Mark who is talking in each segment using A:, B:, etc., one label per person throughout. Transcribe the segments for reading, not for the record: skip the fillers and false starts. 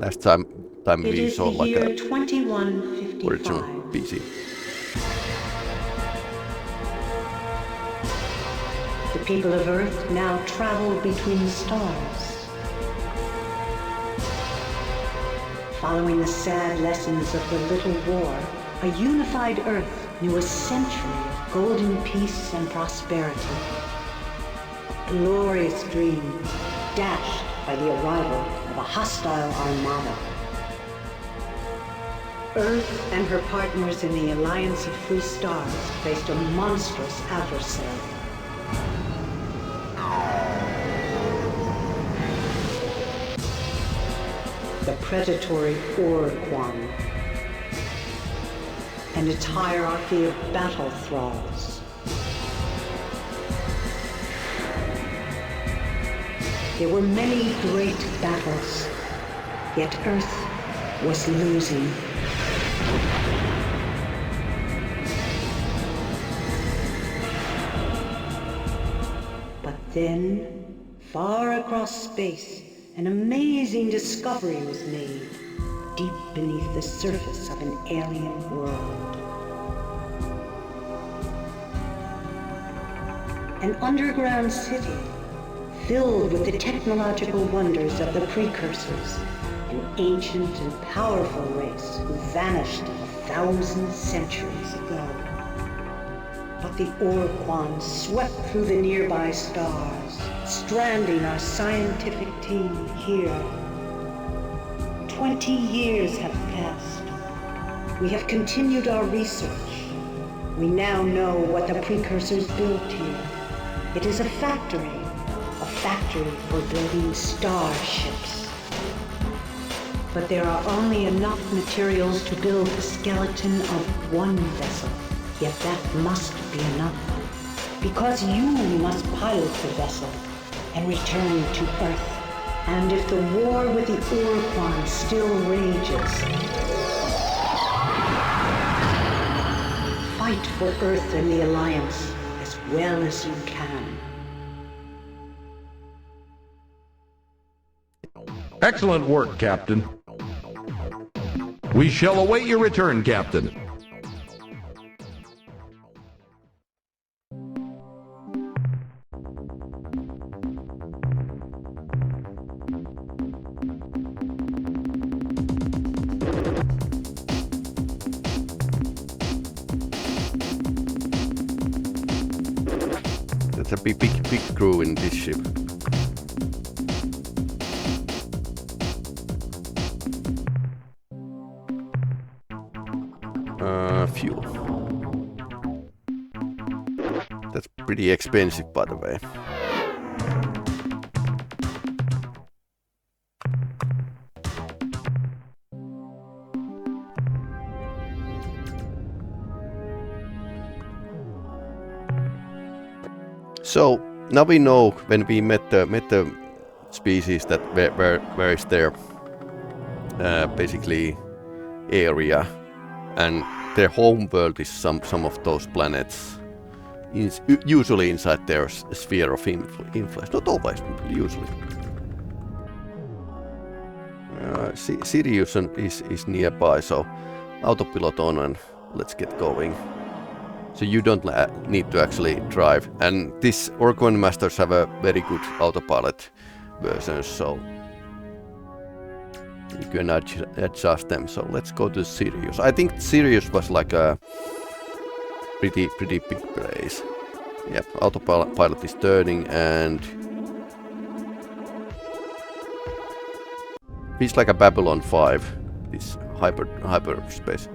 A: Last time we saw like a
B: 2155.
A: original PC.
B: The people of Earth now travel between the stars. Following the sad lessons of the Little War, a unified Earth knew a century of golden peace and prosperity. A glorious dream dashed by the arrival of a hostile armada. Earth and her partners in the Alliance of Free Stars faced a monstrous adversary. The predatory Ur-Quan and its hierarchy of battle thralls. There were many great battles, yet Earth was losing. But then, far across space, an amazing discovery was made, deep beneath the surface of an alien world. An underground city, filled with the technological wonders of the precursors, an ancient and powerful race who vanished 1,000 centuries ago. But the Ur-Quan swept through the nearby stars, stranding our scientific team here. 20 years have passed. We have continued our research. We now know what the precursors built here. It is a factory for building starships. But there are only enough materials to build the skeleton of one vessel. Yet that must be enough. Because you must pilot the vessel and return to Earth. And if the war with the Ur-Quan still rages, fight for Earth and the Alliance as well as you can.
C: Excellent work, Captain. We shall await your return, Captain.
A: There's a big crew in this ship. Fuel. That's pretty expensive, by the way. So now we know when we met the species that where is their basically area, and their home world is some of those planets, usually inside their sphere of influence. Not always, usually. Sirius is nearby, so autopilot on and let's get going. So you don't need to actually drive. And this Ur-Quan Masters have a very good autopilot version, so you can adjust them. So let's go to Sirius. I think Sirius was like a pretty big place. Yep, autopilot is turning and it's like a Babylon 5, this hyperspace.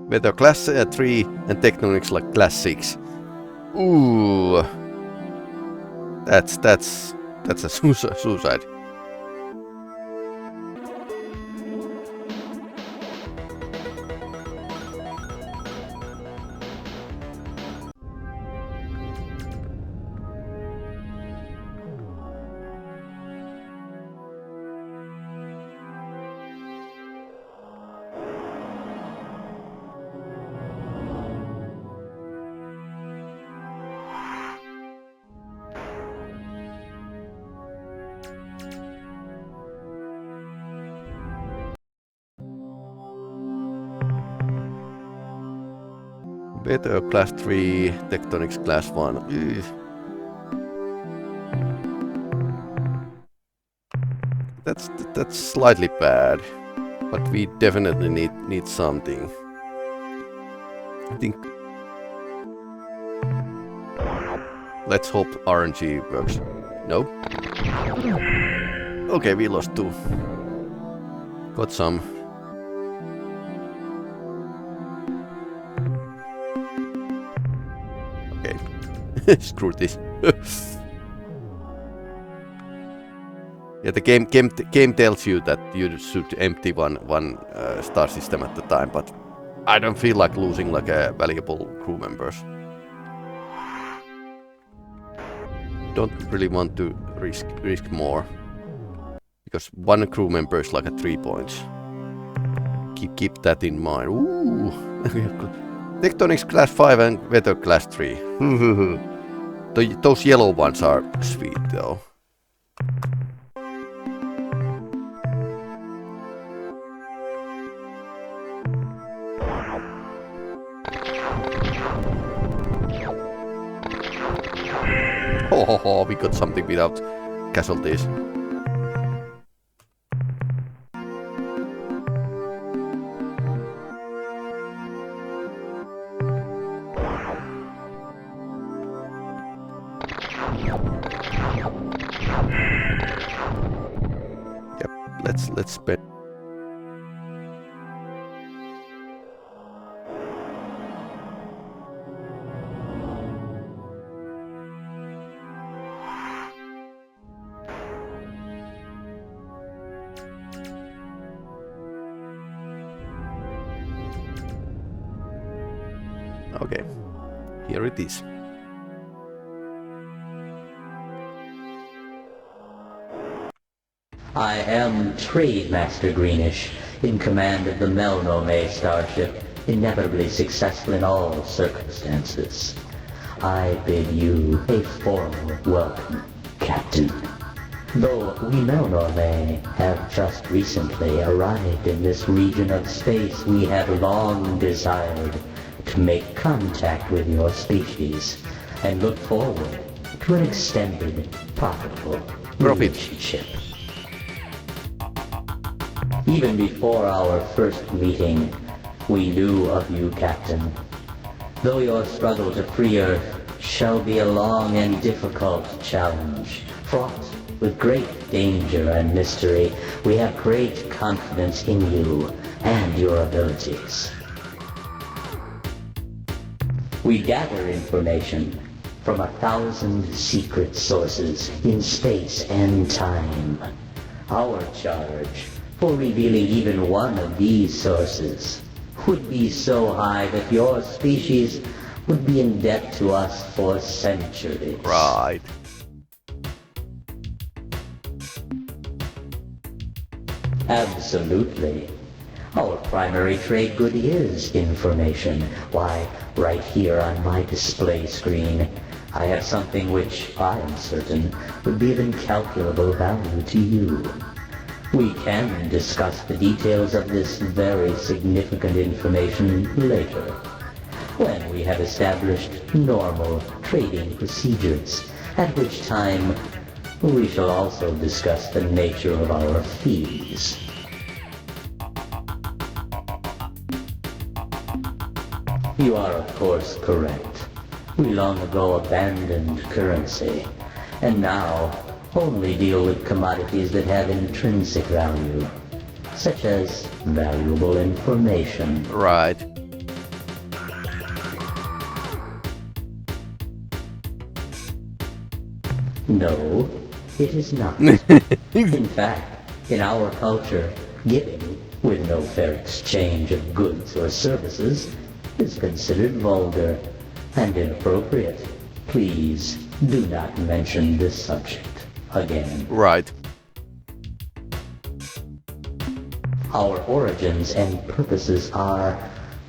A: Weather class 3 and technologies like class 6. Ooh, that's a suicide. Better class 3, Tectonics class 1. Ugh. That's slightly bad, but we definitely need something. I think. Let's hope RNG works. No. Okay, we lost 2. Got some. Okay. Screw this. Yeah, the game tells you that you should empty one star system at the time, but I don't feel like losing like a valuable crew members. Don't really want to risk more, because one crew member is like a 3 points. Keep that in mind. Ooh, Tectonics class 5 and Weather class 3. Those yellow ones are sweet though. Oh, we got something without casualties. Yep, let's spend. Okay, here it is.
D: I am Trade Master Greenish, in command of the Megamod starship, inevitably successful in all circumstances. I bid you a formal welcome, Captain. Though we Megamod have just recently arrived in this region of space, we have long desired to make contact with your species and look forward to an extended, profitable relationship. Even before our first meeting, we knew of you, Captain. Though your struggle to free Earth shall be a long and difficult challenge, fraught with great danger and mystery, we have great confidence in you and your abilities. We gather information from 1,000 secret sources in space and time. Our charge for revealing even one of these sources would be so high that your species would be in debt to us for centuries.
A: Right.
D: Absolutely. Our primary trade good is information. Why, right here on my display screen, I have something which I am certain would be of incalculable value to you. We can discuss the details of this very significant information later, when we have established normal trading procedures, at which time we shall also discuss the nature of our fees. You are, of course, correct. We long ago abandoned currency, and now only deal with commodities that have intrinsic value, such as valuable information.
A: Right.
D: No, it is not. In fact, in our culture, giving, with no fair exchange of goods or services, is considered vulgar and inappropriate. Please do not mention this subject again.
A: Right.
D: Our origins and purposes are,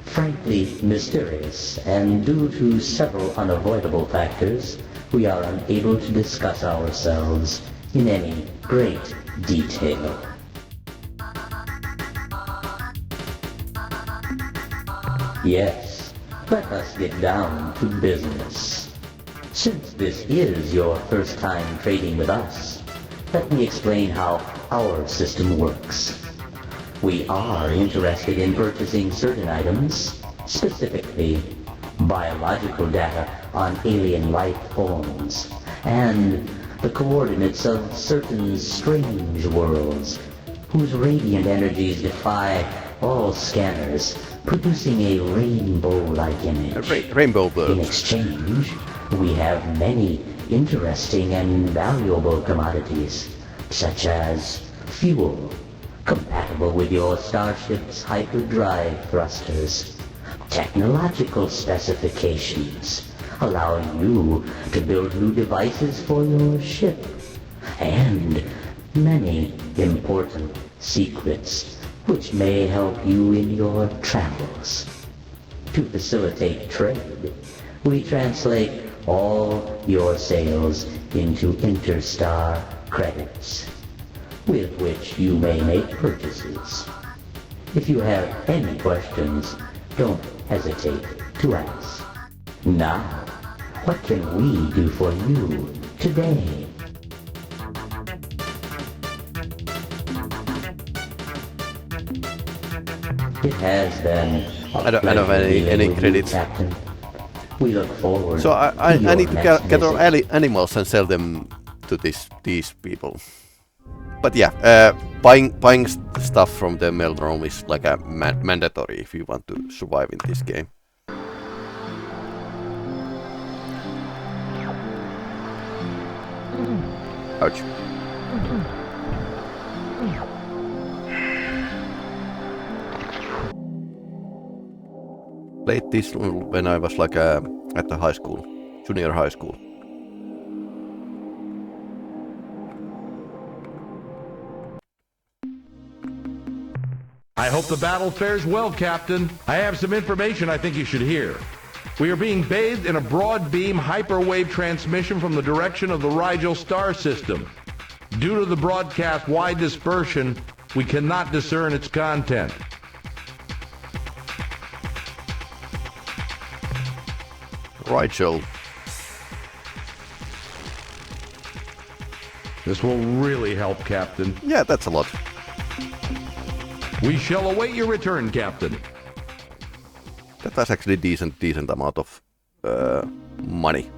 D: frankly, mysterious, and due to several unavoidable factors, we are unable to discuss ourselves in any great detail. Yes, let us get down to business. Since this is your first time trading with us, let me explain how our system works. We are interested in purchasing certain items, specifically biological data on alien life forms, and the coordinates of certain strange worlds whose radiant energies defy all scanners, producing a rainbow-like image.
A: Rainbow
D: In
A: birds.
D: exchange, we have many interesting and valuable commodities, such as fuel, compatible with your starship's hyperdrive thrusters, technological specifications, allowing you to build new devices for your ship, and many important secrets which may help you in your travels. To facilitate trade, we translate all your sales into interstar credits, with which you may make purchases. If you have any questions, don't hesitate to ask. Now, what can we do for you today? It has been
A: I don't have any credits.
D: Captain. We look forward
A: So I
D: to your
A: need to
D: next
A: gather
D: visit.
A: animals and sell them to these people. But yeah, buying stuff from the Meldrome is like a mandatory if you want to survive in this game. Ouch. Played this when I was like at the high school, junior high school.
C: I hope the battle fares well, Captain. I have some information I think you should hear. We are being bathed in a broad beam hyperwave transmission from the direction of the Rigel star system. Due to the broadcast wide dispersion, we cannot discern its content.
A: Reiche.
C: This will really help, Captain.
A: Yeah, that's a lot.
C: We shall await your return, Captain.
A: That was actually decent amount of money.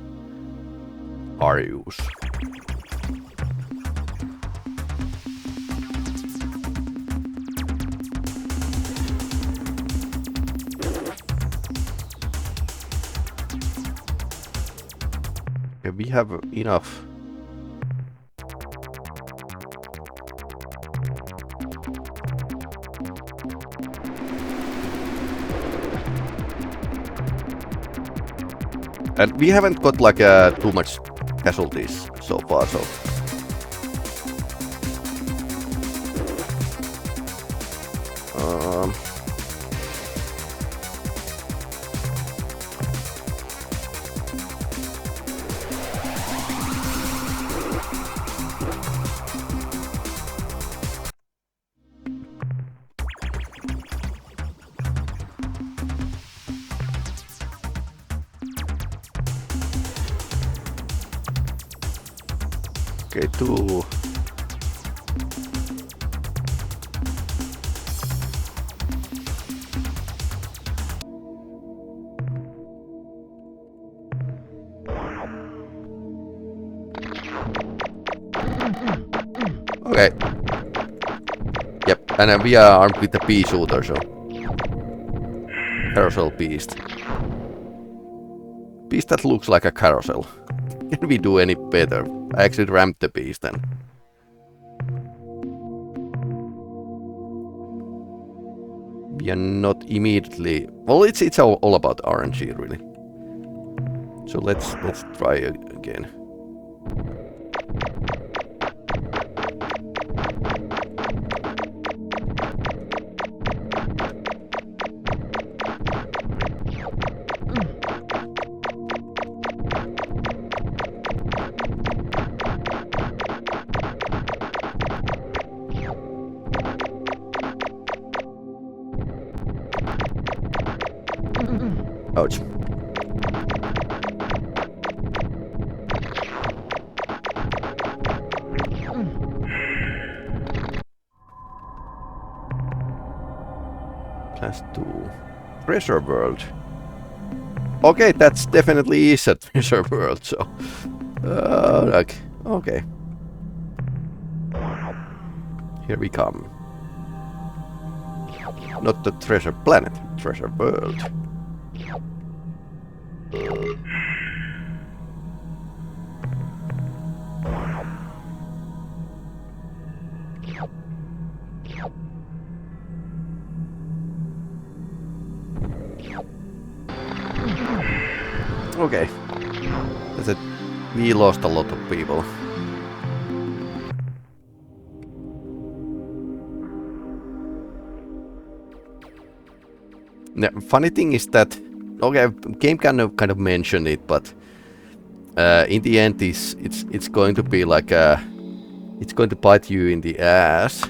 A: Arius. Okay, we have enough. And we haven't got like too much casualties so far, so. Okay, two. Okay. Yep, and then we are armed with the pea shooter, so. Carousel beast. Beast that looks like a carousel. Can we do any better? I actually ramped the beast then. We are not immediately. Well, it's all about RNG really. So let's try again. Ouch. Class 2. Treasure World. Okay, that's definitely is a treasure world, so... like, okay. Here we come. Not the treasure planet, treasure world. Okay. That's it. We lost a lot of people. The funny thing is that, okay, game kind of mentioned it, but in the end, it's going to be like it's going to bite you in the ass.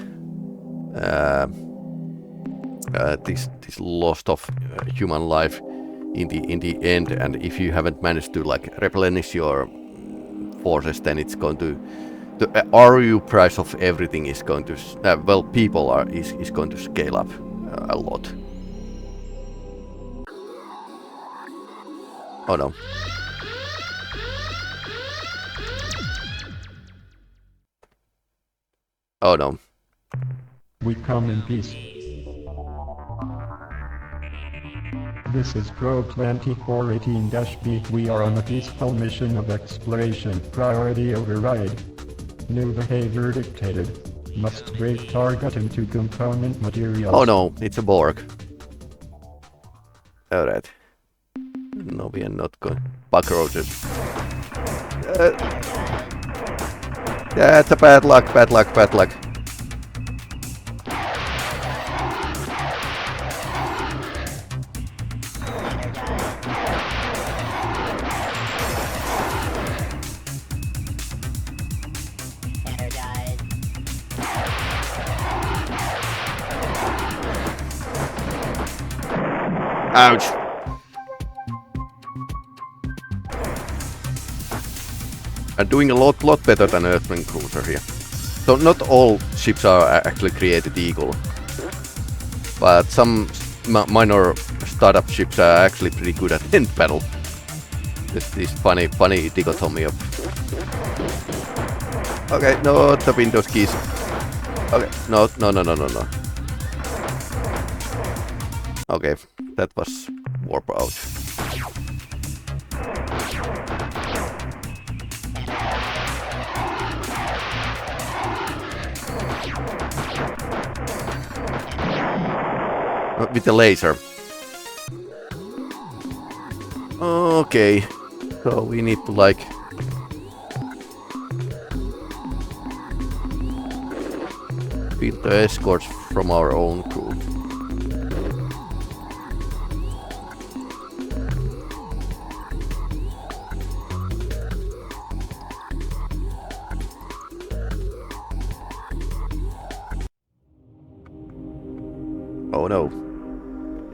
A: This loss of human life in the end, and if you haven't managed to like replenish your forces, then it's going to the RU price of everything is going to well, people is going to scale up a lot. Oh no. Oh no.
E: We come in peace. This is Pro 2418-B. We are on a peaceful mission of exploration. Priority override. New behavior dictated. Must break target into component materials.
A: Oh no, it's a Borg. Alright. No, we are not going. Cockroaches. Yeah, it's a bad luck. Ouch. I'm doing a lot better than Earthman Cruiser here. So not all ships are actually created equal, but some minor startup ships are actually pretty good at end battle. There's this funny dichotomy of... Okay, no, the Windows keys. Okay, no. Okay, that was warp out. With the laser. Okay, so we need to like... beat the escorts from our own crew. Oh no.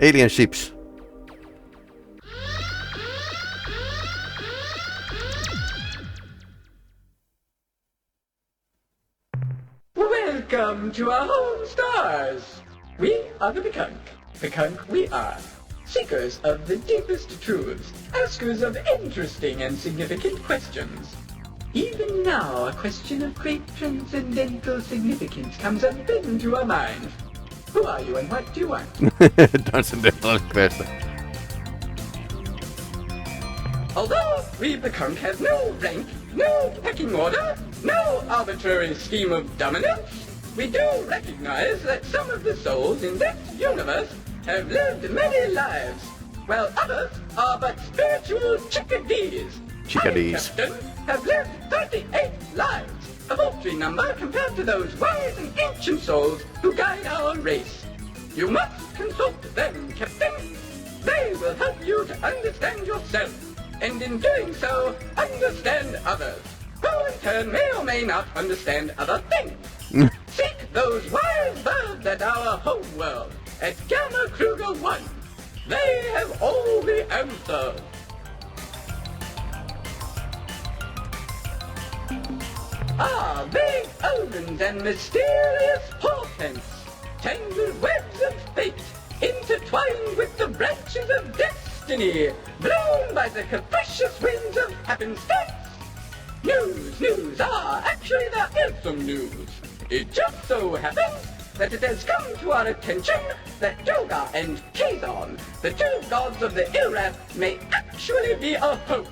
A: Alien ships.
F: Welcome to our home stars. We are the Pkunk. Pkunk we are. Seekers of the deepest truths. Askers of interesting and significant questions. Even now, a question of great transcendental significance comes up into our minds. Who are you and what do you want?
A: Transcendental question.
F: Although we Pkunk have no rank, no pecking order, no arbitrary scheme of dominance, we do recognize that some of the souls in this universe have lived many lives, while others are but spiritual chickadees.
A: Chickadees.
F: I, Captain, have lived 38 lives, a paltry number compared to those wise and ancient souls who guide our race. You must consult them, Captain. They will help you to understand yourself, and in doing so, understand others, who in turn may or may not understand other things. Seek those wise birds at our home world, at Gamma Kruger 1. They have all the answers. Vague omens and mysterious portents, tangled webs of fate, intertwined with the branches of destiny, blown by the capricious winds of happenstance. News, actually there is some news. It just so happens that it has come to our attention that Yoga and Kazon, the two gods of the Ur-Rat, may actually be a hoax.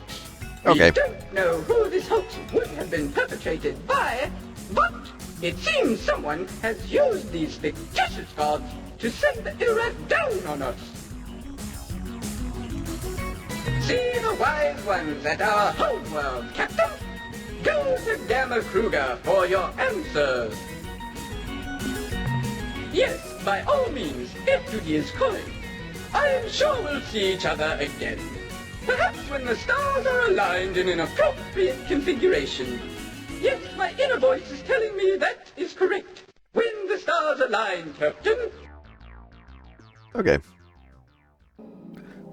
A: Okay.
F: We don't know who this hoax would have been perpetrated by, but it seems someone has used these fictitious gods to send the Ur-Rat down on us. See the wise ones at our homeworld, Captain. Go to Gamma Kruger for your answers. Yes, by all means, if duty is calling. I am sure we'll see each other again. Perhaps when the stars are aligned in an appropriate configuration. Yes, my inner voice is telling me that is correct. When the stars align, Captain.
A: Okay.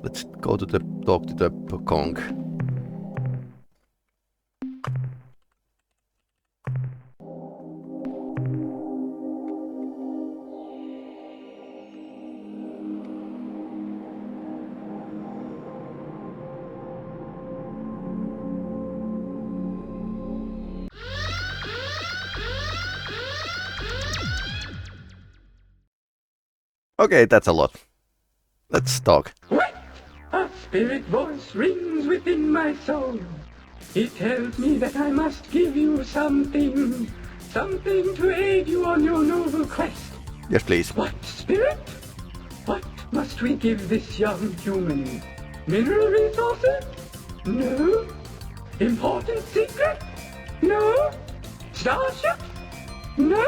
A: Let's go to talk to the Pkunk. Okay, that's a lot. Let's talk.
F: What? A spirit voice rings within my soul. It tells me that I must give you something to aid you on your noble quest.
A: Yes, please.
F: What, spirit? What must we give this young human? Mineral resources? No. Important secret? No. Starship? No.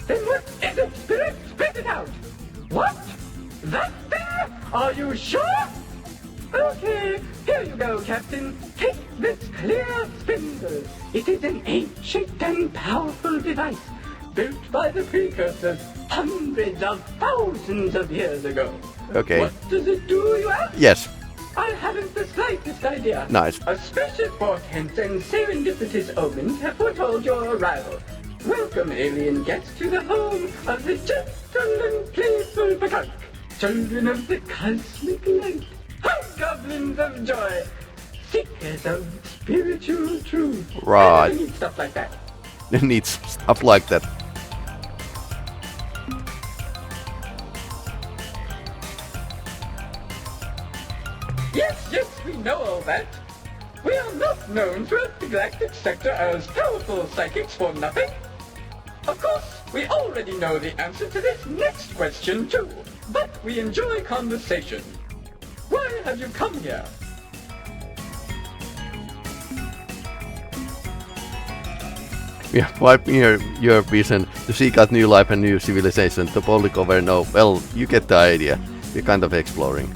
F: Then what is it, spirit? Spit it out. What? That thing? Are you sure? Okay, here you go, Captain. Take this clear spindle. It is an ancient and powerful device, built by the precursors hundreds of thousands of years ago.
A: Okay.
F: What does it do, you ask?
A: Yes.
F: I haven't the slightest idea.
A: Nice.
F: A special portents and serendipitous omens have foretold your arrival. Welcome, alien guests, to the home of the gentle and playful Pkunks, children of the cosmic light, hobgoblins of joy, seekers of spiritual truth.
A: Right.
F: I need stuff like that.
A: It needs stuff like that.
F: Yes, we know all that. We are not known throughout the galactic sector as powerful psychics for nothing. Of course, we already know the answer to this next question too, but we enjoy conversation. Why have you come here?
A: Yeah, wiping your vision to seek out new life and new civilization, to boldly cover no. Well, you get the idea. We're kind of exploring.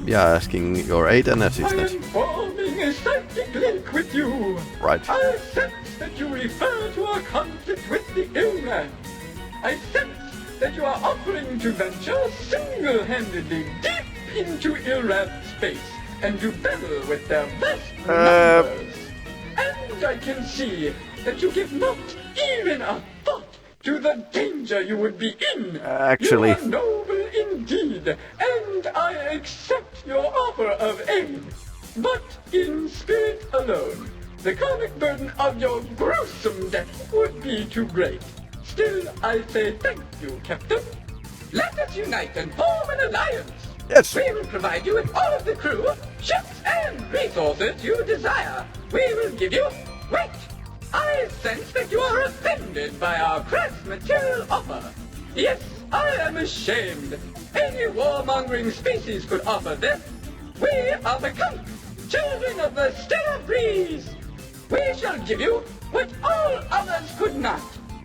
A: Yeah, asking your aid and assistance.
F: I am forming a psychic link with you.
A: Right.
F: I sense that you refer to our conflict with the Ur-Rat. I sense that you are offering to venture single-handedly deep into Ur-Rat space and to battle with their vast numbers. And I can see that you give not even a thought to the danger you would be in.
A: Actually.
F: You are noble indeed, and I accept your offer of aid. But in spirit alone, the karmic burden of your gruesome death would be too great. Still, I say thank you, Captain. Let us unite and form an alliance.
A: Yes.
F: We will provide you with all of the crew, ships, and resources you desire. We will give you... Wait! I sense that you are offended by our crass material offer. Yes, I am ashamed. Any warmongering species could offer this. We are the Pkunks, children of the stellar breeze. We shall give you what all others could not.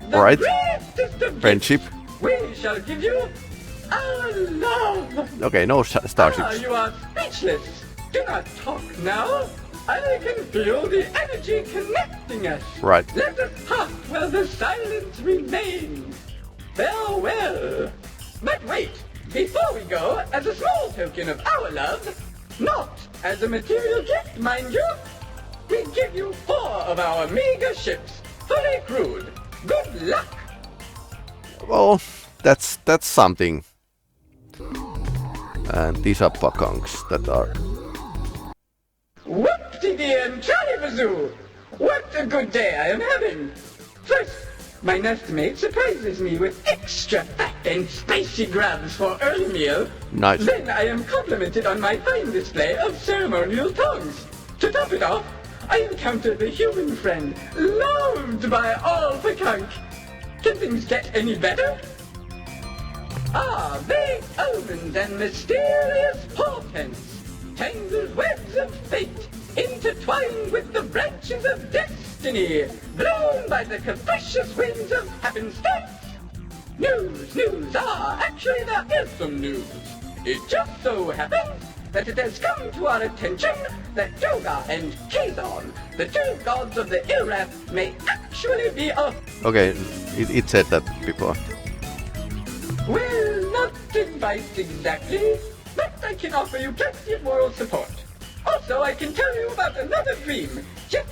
F: The
A: Right.
F: greatest of
A: Friendship.
F: gifts. We shall give you our love.
A: Okay, no starships.
F: You are speechless. Do not talk now. I can feel the energy connecting us.
A: Right.
F: Let us part while the silence remains. Farewell. But wait, before we go, as a small token of our love, not as a material gift, mind you, we give you 4 of our mega ships, fully crewed. Good luck.
A: Well, that's something. And these are Pkunks that are...
F: Whoop-de-dee and Charlie-Bazoo! What a good day I am having! First, my nestmate surprises me with extra fat and spicy grubs for early meal.
A: Nice.
F: Then I am complimented on my fine display of ceremonial tongues. To top it off, I encounter the human friend, loved by all Pkunks. Can things get any better? Ah, vague omens and mysterious portents, tangled webs of fate, intertwined with the branches of destiny, blown by the capricious winds of happenstance. News, actually there is some news. It just so happens that it has come to our attention that Jogar and Cain, the 2 gods of the Ur-Wrath, may actually be a...
A: Okay, it said that before.
F: Well, not advice exactly, but I can offer you plenty of moral support. Also, I can tell you about another dream. Yes,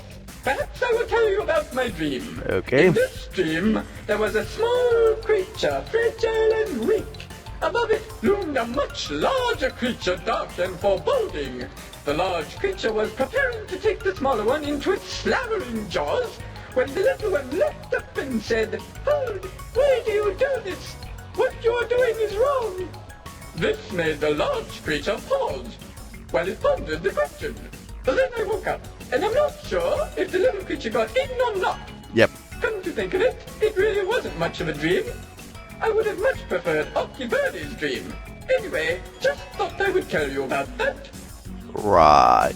F: perhaps I will tell you about my dream.
A: Okay.
F: In this dream, there was a small creature, fragile and weak. Above it loomed a much larger creature, dark and foreboding. The large creature was preparing to take the smaller one into its slavering jaws, when the little one leapt up and said, "Hold, why do you do this? What you are doing is wrong." This made the large creature pause, while it pondered the question. But then I woke up, and I'm not sure if the little creature got eaten or not.
A: Yep.
F: Come to think of it, it really wasn't much of a dream. I would have much preferred Ocky Birdie's dream. Anyway, just thought I would tell you about that.
A: Right.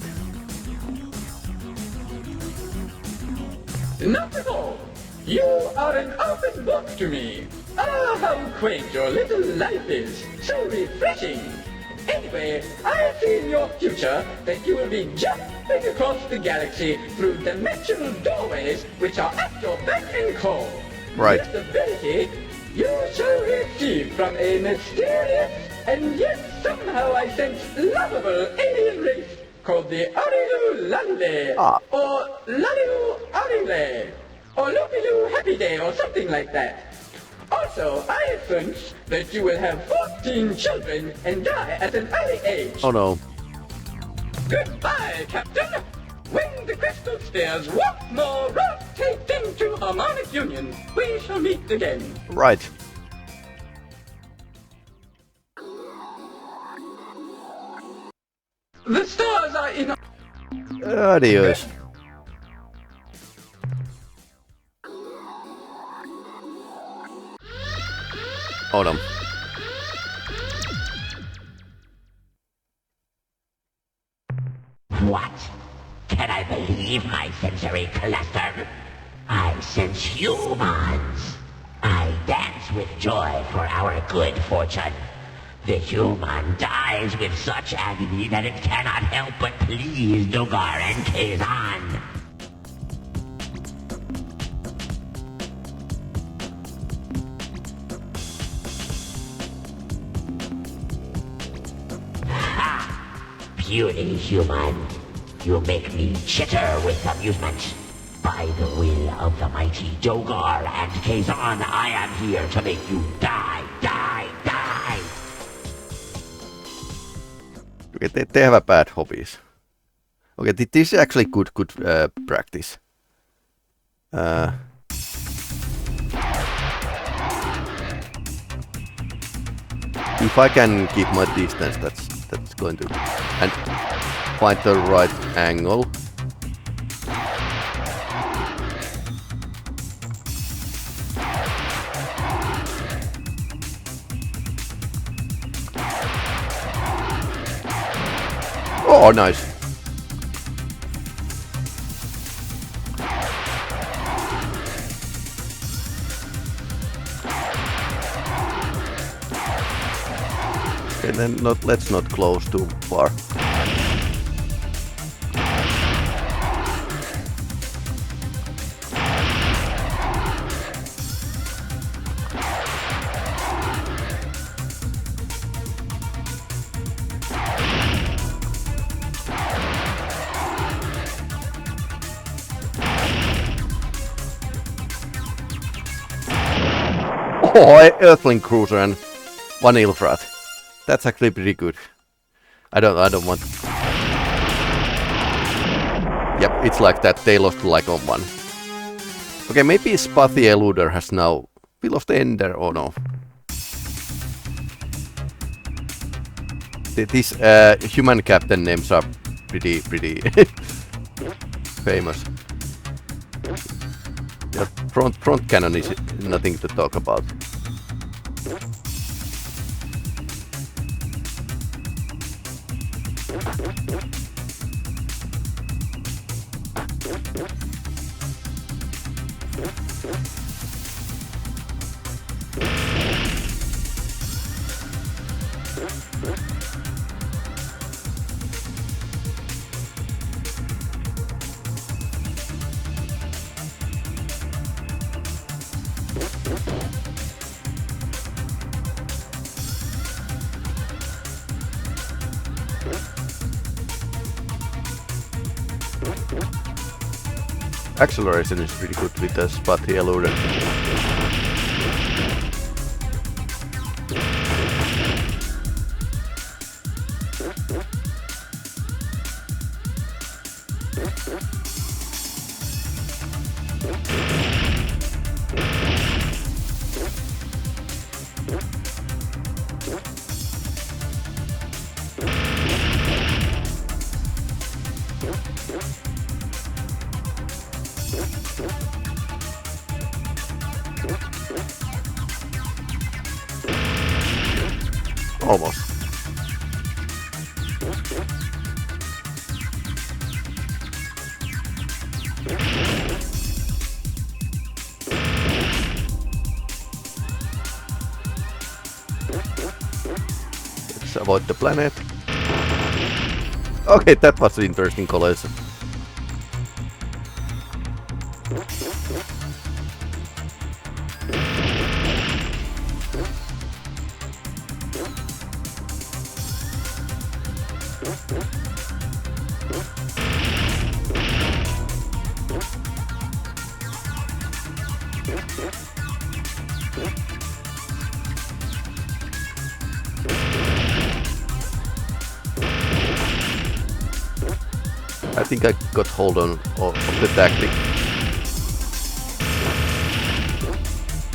F: Not at all. You are an open book to me. Ah, how quaint your little life is. So refreshing. Anyway, I see in your future that you will be jumping across the galaxy through dimensional doorways which are at your beck and call.
A: Right.
F: This ability you shall receive from a mysterious and yet somehow I sense lovable alien race called the Arilu Lande, or Lalilu Arile, or Lupiloo Happy Day, or something like that. Also, I sense that you will have 14 children and die at an early age.
A: Oh no.
F: Goodbye, Captain. When the crystal spheres once more rotate into harmonic union, we shall meet again.
A: Right.
F: The stars are in...
A: Adios. Hold on.
G: What? Can I believe my sensory cluster? I sense humans. I dance with joy for our good fortune. The human dies with such agony that it cannot help but please Dogar and Kazan. Ha! Puny human. You make me chitter with amusement. By the will of the mighty Dogar and Kazan, I am here to make you die, die, die!
A: Okay, they have a bad hobbies. Okay, this is actually good practice. If I can keep my distance, that's going to, and find the right angle. Oh, nice. Okay, then let's not close too far. Oh, Earthling cruiser and 1 Ilfrat. That's actually pretty good. I don't want. Yep, it's like that. They lost like on 1. Okay, maybe Spathy Eluder has now. We lost Ender. Oh no. These human captain names are pretty famous. Yeah, front cannon is nothing to talk about. Acceleration is pretty good with the Spathy Eluder. Almost. Let's avoid the planet. Okay, that was an interesting collision. I think I got hold on of the tactic.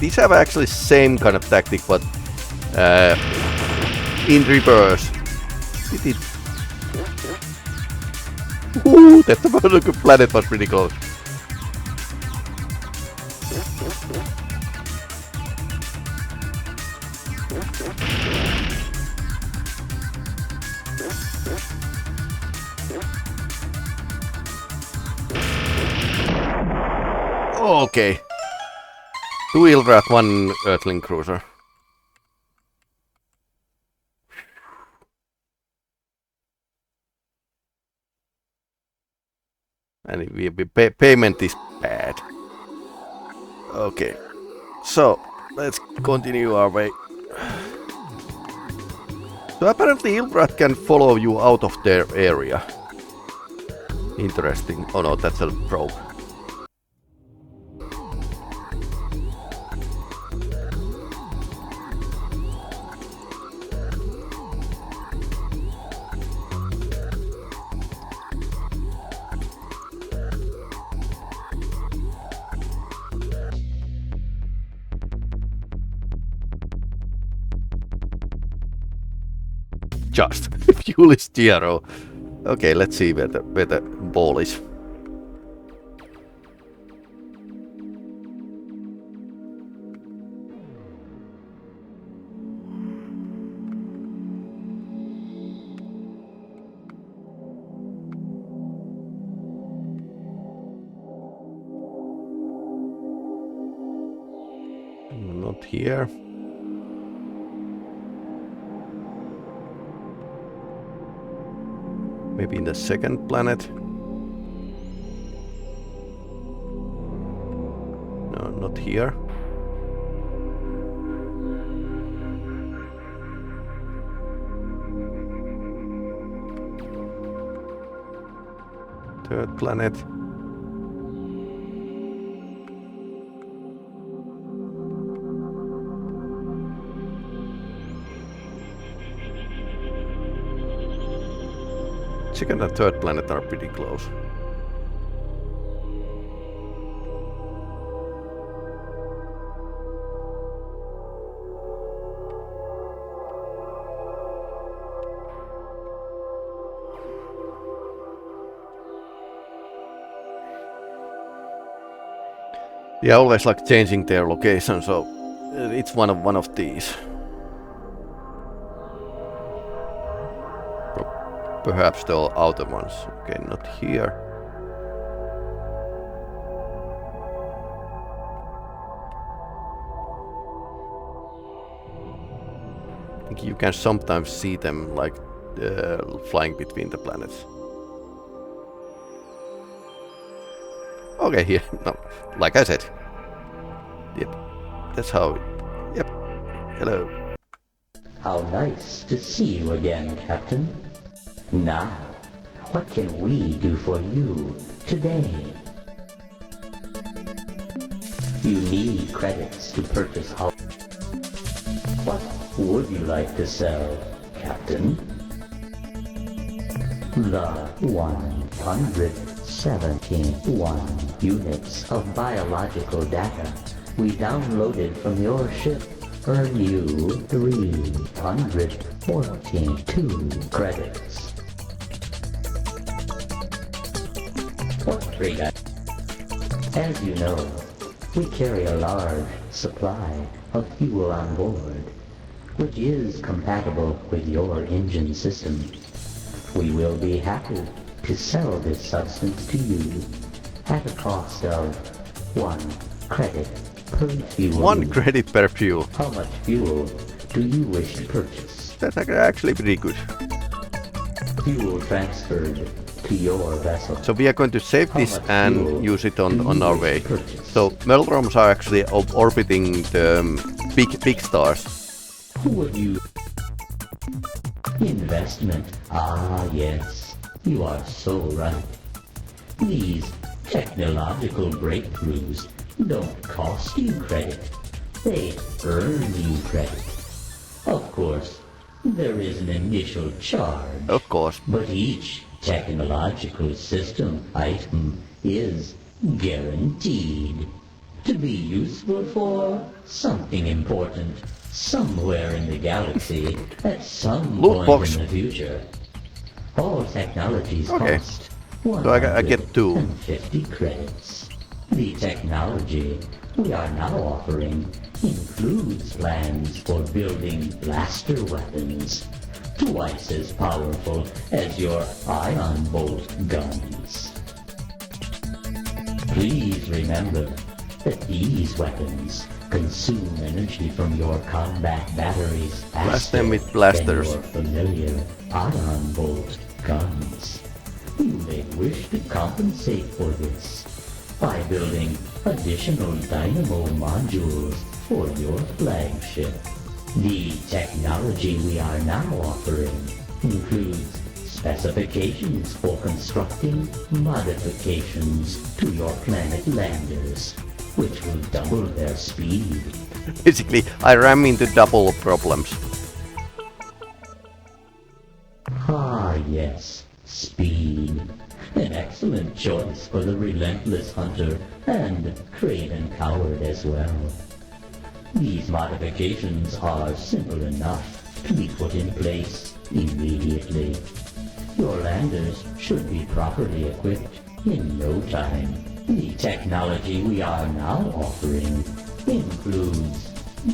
A: These have actually same kind of tactic, but in reverse. Ooh, that planet was pretty close. Okay. 2 Ilfrat, 1 Earthling cruiser. And payment is bad. Okay. So, let's continue our way. So apparently Ilfrat can follow you out of their area. Interesting. Oh no, that's a probe. Just fuel is 0. Okay, let's see where the ball is. Not here. Maybe in the second planet. No, not here. Third planet. second and third planet are pretty close. Yeah, always like changing their location, so it's one of these. Perhaps the outer ones. Okay, not here. I think you can sometimes see them like flying between the planets. Okay, here. No, like I said. Yep, that's how it... Yep. Hello.
D: How nice to see you again, Captain. Now, what can we do for you today? You need credits to purchase our... What would you like to sell, Captain? The 171 units of biological data we downloaded from your ship earn you 342 credits. What trade I... As you know, we carry a large supply of fuel on board, which is compatible with your engine system. We will be happy to sell this substance to you at a cost of 1 credit per fuel.
A: 1 credit per fuel.
D: How much fuel do you wish to purchase?
A: That's actually pretty good.
D: Fuel transferred to your vessel.
A: So we are going to save this and use it on our way. So Melroms are actually orbiting the big stars.
D: Who would you... Investment. Ah, yes. You are so right. These technological breakthroughs don't cost you credit. They earn you credit. Of course, there is an initial charge.
A: Of course.
D: But each technological system item is guaranteed to be useful for something important somewhere in the galaxy at some point in the future. All technologies cost
A: so I get 2.
D: 50 credits. The technology we are now offering includes plans for building blaster weapons, twice as powerful as your ion bolt guns. Please remember that these weapons consume energy from your combat batteries
A: Blast them with blasters.
D: than your familiar ion bolt guns. You may wish to compensate for this by building additional dynamo modules for your flagship. The technology we are now offering includes specifications for constructing modifications to your planet landers, which will double their speed.
A: Basically, I ram into double problems.
D: Ah, yes, speed. An excellent choice for the relentless hunter and craven coward as well. These modifications are simple enough to be put in place immediately. Your landers should be properly equipped in no time. The technology we are now offering includes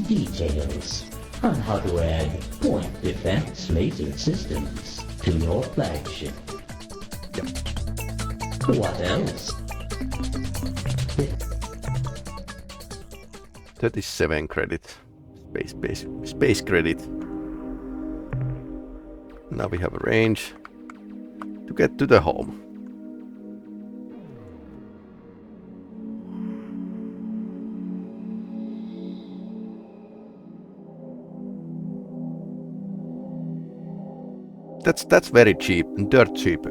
D: details on how to add point defense laser systems to your flagship. What else?
A: 37 credit. Space credit. Now we have a range to get to the home. That's very cheap, dirt cheap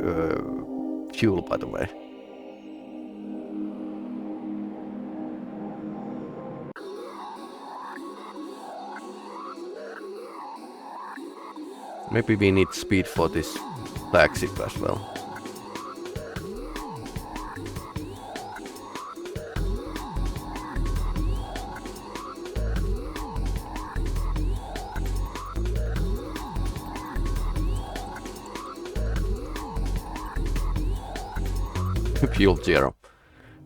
A: fuel, by the way. Maybe we need speed for this flagship as well. Fuel 0.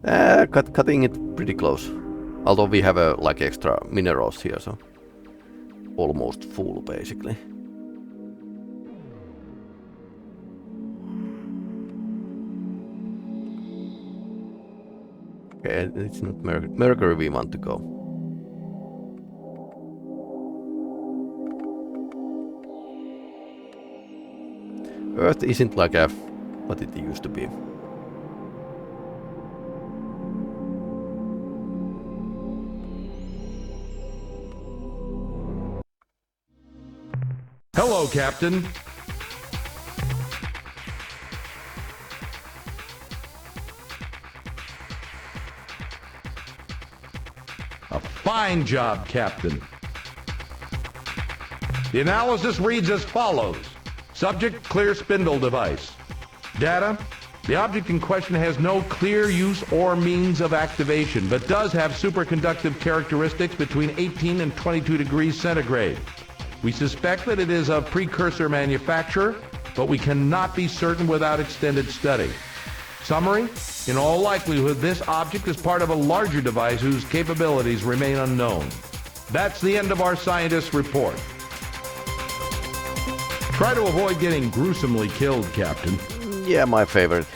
A: Cutting it pretty close. Although we have like extra minerals here, so almost full basically. Okay, it's not Mercury we want to go. Earth isn't like what it used to be.
C: Hello, Captain. A fine job, Captain. The analysis reads as follows. Subject, clear spindle device. Data, the object in question has no clear use or means of activation, but does have superconductive characteristics between 18 and 22 degrees centigrade. We suspect that it is of precursor manufacture, but we cannot be certain without extended study. Summary, in all likelihood, this object is part of a larger device whose capabilities remain unknown. That's the end of our scientist's report. Try to avoid getting gruesomely killed, Captain.
A: Yeah, my favorite.